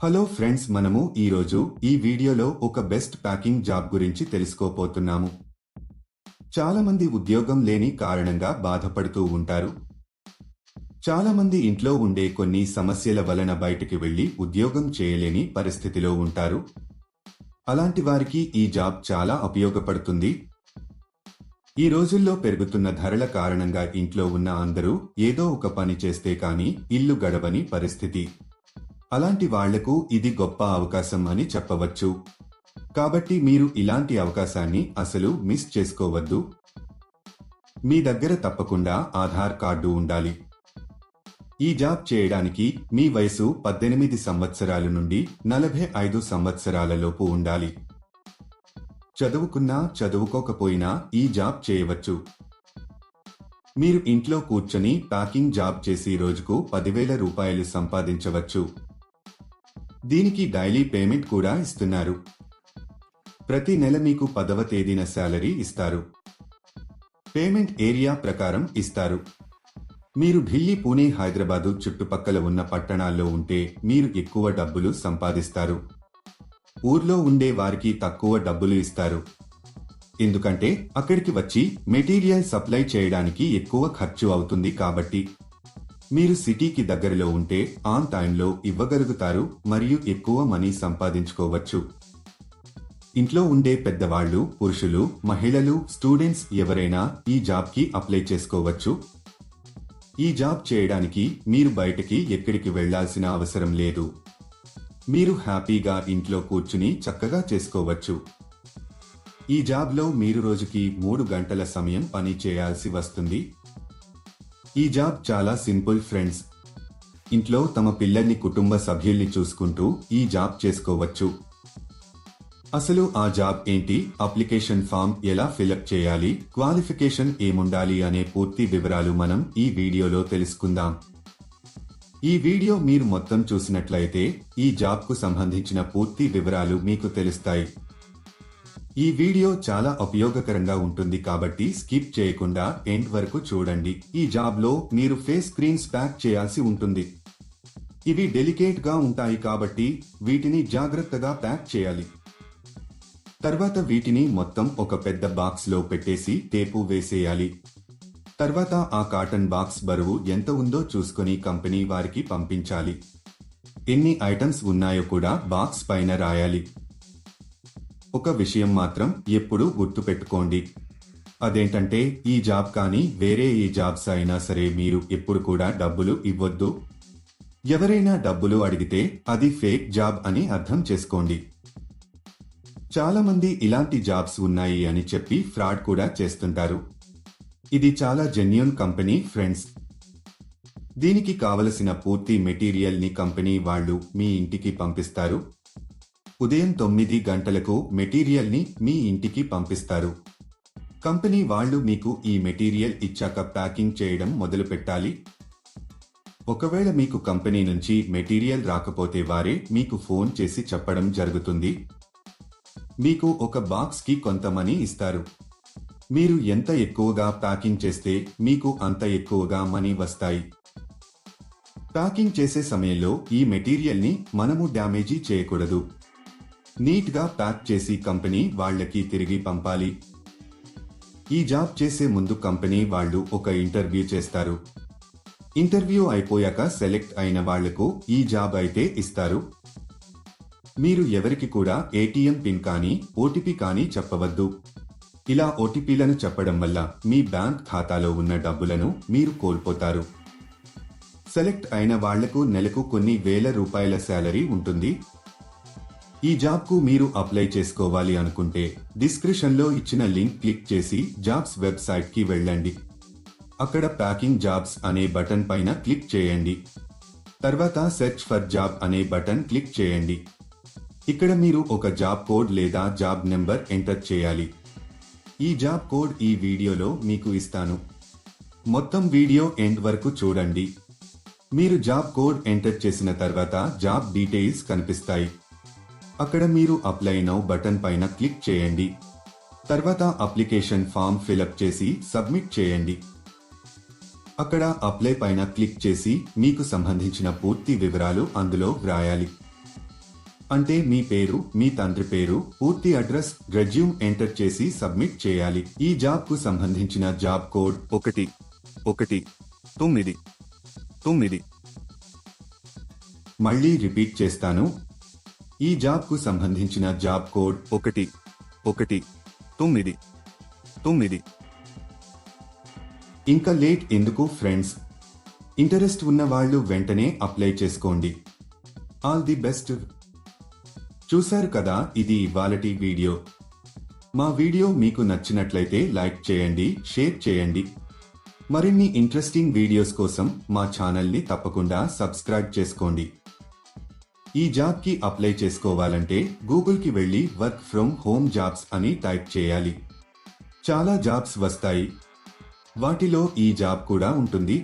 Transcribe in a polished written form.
Hello friends, మనము ఈరోజు ఈ వీడియోలో ఒక బెస్ట్ ప్యాకింగ్ జాబ్ గురించి తెలుసుకోపోతున్నాము. చాలా మంది ఉద్యోగం లేని కారణంగా బాధపడుతూ ఉంటారు. చాలా మంది ఇంట్లో ఉండే కొన్ని సమస్యల వలన బయటికి వెళ్లి ఉద్యోగం చేయలేని పరిస్థితిలో ఉంటారు. అలాంటి వారికి ఈ జాబ్ చాలా ఉపయోగపడుతుంది. ఈ రోజుల్లో పెరుగుతున్న ధరల కారణంగా ఇంట్లో ఉన్న అందరూ ఏదో ఒక పని చేస్తే కానీ ఇల్లు గడవని పరిస్థితి. అలాంటి వాళ్లకు ఇది గొప్ప అవకాశం అని చెప్పవచ్చు. కాబట్టి మీరు ఇలాంటి అవకాశాన్ని అసలు మిస్ చేసుకోవద్దు. మీ దగ్గర తప్పకుండా ఆధార్ కార్డు ఉండాలి. ఈ జాబ్ చేయడానికి మీ వయసు 18 సంవత్సరాల నుండి 45 సంవత్సరాల లోపు ఉండాలి. చదువుకున్నా చదువుకోకపోయినా ఈ జాబ్ చేయవచ్చు. మీరు ఇంట్లో కూర్చొని ప్యాకింగ్ జాబ్ చేసి రోజుకు 10,000 రూపాయలు సంపాదించవచ్చు. దీనికి డైలీ పేమెంట్ కూడా ఇస్తున్నారు. ప్రతి నెల మీకు 10వ తేదీన శాలరీ ఇస్తారు. పేమెంట్ ఏరియా ప్రకారం ఇస్తారు. మీరు ఢిల్లీ, పూణే, హైదరాబాదు చుట్టుపక్కల ఉన్న పట్టణాల్లో ఉంటే మీరు ఎక్కువ డబ్బులు సంపాదిస్తారు. ఊర్లో ఉండే వారికి తక్కువ డబ్బులు ఇస్తారు. ఎందుకంటే అక్కడికి వచ్చి మెటీరియల్ సప్లై చేయడానికి ఎక్కువ ఖర్చు అవుతుంది కాబట్టి. మీరు సిటీకి దగ్గరలో ఉంటే ఆన్ టైంలో ఇవ్వగలుగుతారు మరియు ఎక్కువ మనీ సంపాదించుకోవచ్చు. ఇంట్లో ఉండే పెద్దవాళ్లు, పురుషులు, మహిళలు, స్టూడెంట్స్ ఎవరైనా ఈ జాబ్కి అప్లై చేసుకోవచ్చు. ఈ జాబ్ చేయడానికి మీరు బయటకి ఎక్కడికి వెళ్లాల్సిన అవసరం లేదు. మీరు హ్యాపీగా ఇంట్లో కూర్చుని చక్కగా చేసుకోవచ్చు. ఈ జాబ్లో మీరు రోజుకి 3 గంటల సమయం పని చేయాల్సి వస్తుంది. ఈ జాబ్ చాలా సింపుల్ ఫ్రెండ్స్. ఇంట్లో తమ పిల్లల్ని, కుటుంబ సభ్యుల్ని చూసుకుంటూ ఈ జాబ్ చేసుకోవచ్చు. అసలు ఆ జాబ్ ఏంటి, అప్లికేషన్ ఫామ్ ఎలా ఫిలప్ చేయాలి, క్వాలిఫికేషన్ ఏముండాలి అనే పూర్తి వివరాలు మనం ఈ వీడియోలో తెలుసుకుందాం. ఈ వీడియో మీరు మొత్తం చూసినట్లయితే ఈ జాబ్కు సంబంధించిన పూర్తి వివరాలు మీకు తెలుస్తాయి. ఈ వీడియో చాలా ఉపయోగకరంగా ఉంటుంది కాబట్టి స్కిప్ చేయకుండా ఎండ్ వరకు చూడండి. ఈ జాబ్లో మీరు ఫేస్ క్రీమ్స్ ప్యాక్ చేయాల్సి ఉంటుంది. ఇవి డెలికేట్ గా ఉంటాయి కాబట్టి వీటిని జాగ్రత్తగా ప్యాక్ చేయాలి. తర్వాత వీటిని మొత్తం ఒక పెద్ద బాక్స్ లో పెట్టేసి టేపు వేసేయాలి. తర్వాత ఆ కాటన్ బాక్స్ బరువు ఎంత ఉందో చూసుకొని కంపెనీ వారికి పంపించాలి. ఎన్ని ఐటమ్స్ ఉన్నాయో కూడా బాక్స్ పైన రాయాలి. ఒక విషయం మాత్రం ఎప్పుడూ గుర్తుపెట్టుకోండి. అదేంటంటే ఈ జాబ్ కానీ వేరే ఏ జాబ్స్ అయినా సరే మీరు ఎప్పుడు కూడా డబ్బులు ఇవ్వొద్దు. ఎవరైనా డబ్బులు అడిగితే అది ఫేక్ జాబ్ అని అర్థం చేసుకోండి. చాలా మంది ఇలాంటి జాబ్స్ ఉన్నాయి అని చెప్పి ఫ్రాడ్ కూడా చేస్తుంటారు. ఇది చాలా జెన్యూన్ కంపెనీ ఫ్రెండ్స్. దీనికి కావలసిన పూర్తి మెటీరియల్ ని కంపెనీ వాళ్ళు మీ ఇంటికి పంపిస్తారు. ఉదయం 9 గంటలకు మెటీరియల్ ని మీ ఇంటికి పంపిస్తారు. కంపెనీ వాళ్ళు మీకు ఈ మెటీరియల్ ఇచ్చాక ప్యాకింగ్ చేయడం మొదలు పెట్టాలి. ఒకవేళ మీకు కంపెనీ నుంచి మెటీరియల్ రాకపోతే వారే మీకు ఫోన్ చేసి చెప్పడం జరుగుతుంది. మీకు ఒక బాక్స్ కి కొంత మనీ ఇస్తారు. మీరు ఎంత ఎక్కువగా ప్యాకింగ్ చేస్తే మీకు అంత ఎక్కువగా మనీ వస్తాయి. ప్యాకింగ్ చేసే సమయంలో ఈ మెటీరియల్ ని మనము డ్యామేజీ చేయకూడదు. నీట్ గా ప్యాక్ చేసి కంపెనీ వాళ్ళకి తిరిగి పంపాలి. ఈ జాబ్ చేసే ముందు కంపెనీ వాళ్ళు ఒక ఇంటర్వ్యూ చేస్తారు. ఇంటర్వ్యూ అయిపోయాక సెలెక్ట్ అయిన వాళ్లకు ఈ జాబ్ అయితే ఇస్తారు. మీరు ఎవరికి కూడా ఏటీఎం పిన్ కానీ ఓటీపీ కానీ చెప్పవద్దు. ఇలా ఓటీపీలను చెప్పడం వల్ల మీ బ్యాంక్ ఖాతాలో ఉన్న డబ్బులను మీరు కోల్పోతారు. సెలెక్ట్ అయిన వాళ్లకు నెలకు కొన్ని వేల రూపాయల శాలరీ ఉంటుంది. ఈ జాబ్కు మీరు అప్లై చేసుకోవాలి అనుకుంటే డిస్క్రిప్షన్లో ఇచ్చిన లింక్ క్లిక్ చేసి జాబ్స్ వెబ్సైట్కి వెళ్ళండి. అక్కడ ప్యాకింగ్ జాబ్స్ అనే బటన్ పైన క్లిక్ చేయండి. తర్వాత సెర్చ్ ఫర్ జాబ్ అనే బటన్ క్లిక్ చేయండి. ఇక్కడ మీరు ఒక జాబ్ కోడ్ లేదా జాబ్ నెంబర్ ఎంటర్ చేయాలి. ఈ జాబ్ కోడ్ ఈ వీడియోలో మీకు ఇస్తాను. మొత్తం వీడియో ఎండ్ వరకు చూడండి. మీరు జాబ్ కోడ్ ఎంటర్ చేసిన తర్వాత జాబ్ డీటెయిల్స్ కనిపిస్తాయి. అక్కడ మీరు అప్లై నౌ బటన్ పైన క్లిక్ చేయండి. తర్వాత అప్లికేషన్ ఫామ్ ఫిలప్ చేసి సబ్మిట్ చేయండి. అక్కడ అప్లై పైన క్లిక్ చేసి మీకు సంబంధించిన పూర్తి వివరాలు అందులో వ్రాయాలి. అంటే మీ పేరు, మీ తండ్రి పేరు, పూర్తి అడ్రస్, రెజ్యూమ్ ఎంటర్ చేసి సబ్మిట్ చేయాలి. ఈ జాబ్ కు సంబంధించిన జాబ్ కోడ్ 1199. మళ్ళీ రిపీట్ చేస్తాను. ఈ జాబ్ కు సంబంధించిన జాబ్ కోడ్ 1199. ఇంకా లేట్ ఎందుకు ఫ్రెండ్స్? ఇంటరెస్ట్ ఉన్న వాళ్ళు వెంటనే అప్లై చేసుకోండి. All the best. చూశారు కదా, ఇది ఇవాళటి వీడియో. మా వీడియో మీకు నచ్చినట్లయితే లైక్ చేయండి, షేర్ చేయండి. మరిన్ని ఇంట్రెస్టింగ్ వీడియోస్ కోసం మా ఛానల్ని తప్పకుండా సబ్స్క్రైబ్ చేసుకోండి. ఈ జాబ్కి అప్లై చేసుకోవాలంటే గూగుల్కి వెళ్ళి వర్క్ ఫ్రమ్ హోమ్ జాబ్స్ అని టైప్ చేయాలి. చాలా జాబ్స్ వస్తాయి. వాటిలో ఈ జాబ్ కూడా ఉంటుంది.